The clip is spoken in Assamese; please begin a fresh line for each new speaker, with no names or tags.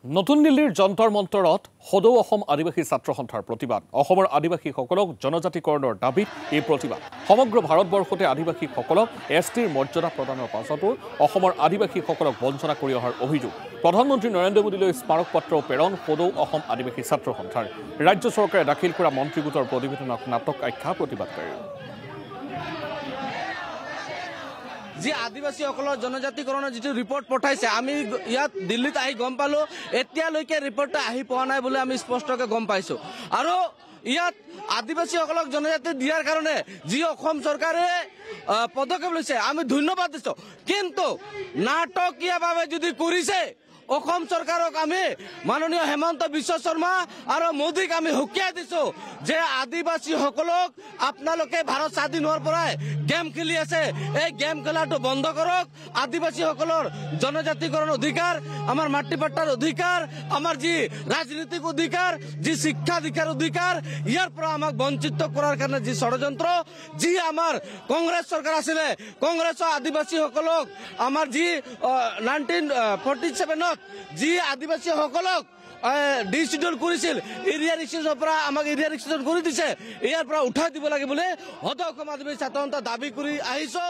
নতুন দিল্লীৰ যন্তৰ মন্তৰত সদৌ অসম আদিবাসী ছাত্ৰ সন্থাৰ প্ৰতিবাদ অসমৰ আদিবাসীসকলক জনজাতিকৰণৰ দাবীত এই প্ৰতিবাদ সমগ্ৰ ভাৰতবৰ্ষতে আদিবাসীসকলক এছটিৰ মৰ্যাদা প্ৰদানৰ পাছতো অসমৰ আদিবাসীসকলক বঞ্চনা কৰি অহাৰ অভিযোগ প্ৰধানমন্ত্ৰী নৰেন্দ্ৰ মোদীলৈ স্মাৰক পত্ৰ প্ৰেৰণ সদৌ অসম আদিবাসী ছাত্ৰ সন্থাৰ ৰাজ্য চৰকাৰে দাখিল কৰা মন্ত্ৰী গোটৰ প্ৰতিবেদনক নাটক আখ্যা প্ৰতিবাদকাৰী
जी आदिवासी जनजातिकरण जी रिपोर्ट पठाइছে আমি ইয়াত দিল্লীত আহি গম পালো এতিয়ালৈকে ৰিপৰ্ট আহি পোৱা নাই বুলি আমি স্পষ্টকৈ গম পাইছো আৰু ইয়াত আদিবাসীসকলক জনজাতি দিয়াৰ কাৰণে যি অসম চৰকাৰে পদক্ষেপ লৈছে আমি ধন্যবাদ দিছো কিন্তু নাটকীয়ভাৱে যদি কৰিছে অসম চৰকাৰক আমি মাননীয় হেমন্ত বিশ্ব শৰ্মা আৰু মোদীক আমি হুকিয়াই দিছো যে আদিবাসীসকলক আপোনালোকে ভাৰত স্বাধীন হোৱাৰ পৰাই গেম খেলি আছে এই গেম খেলাটো বন্ধ কৰক আদিবাসীসকলৰ জনজাতিকৰণ অধিকাৰ আমাৰ মাটি পট্টাৰ অধিকাৰ আমাৰ যি ৰাজনৈতিক অধিকাৰ যি শিক্ষা দীক্ষাৰ অধিকাৰ ইয়াৰ পৰা আমাক বঞ্চিত কৰাৰ কাৰণে যি ষড়যন্ত্ৰ যি আমাৰ কংগ্ৰেছ চৰকাৰ আছিলে কংগ্ৰেছৰ আদিবাসীসকলক আমাৰ যি 1947 जी आदिवासी डिसिजन কৰিছিল এৰিয়া ৰিক্সেছৰ পৰা আমাক এৰিয়া ৰিক্সেছন কৰি দিছে ইয়াৰ পৰা উঠাই দিব লাগে বুলি সদৌ অসম আদিবাসী ছাত্ৰ সন্থা দাবী কৰি আহিছো।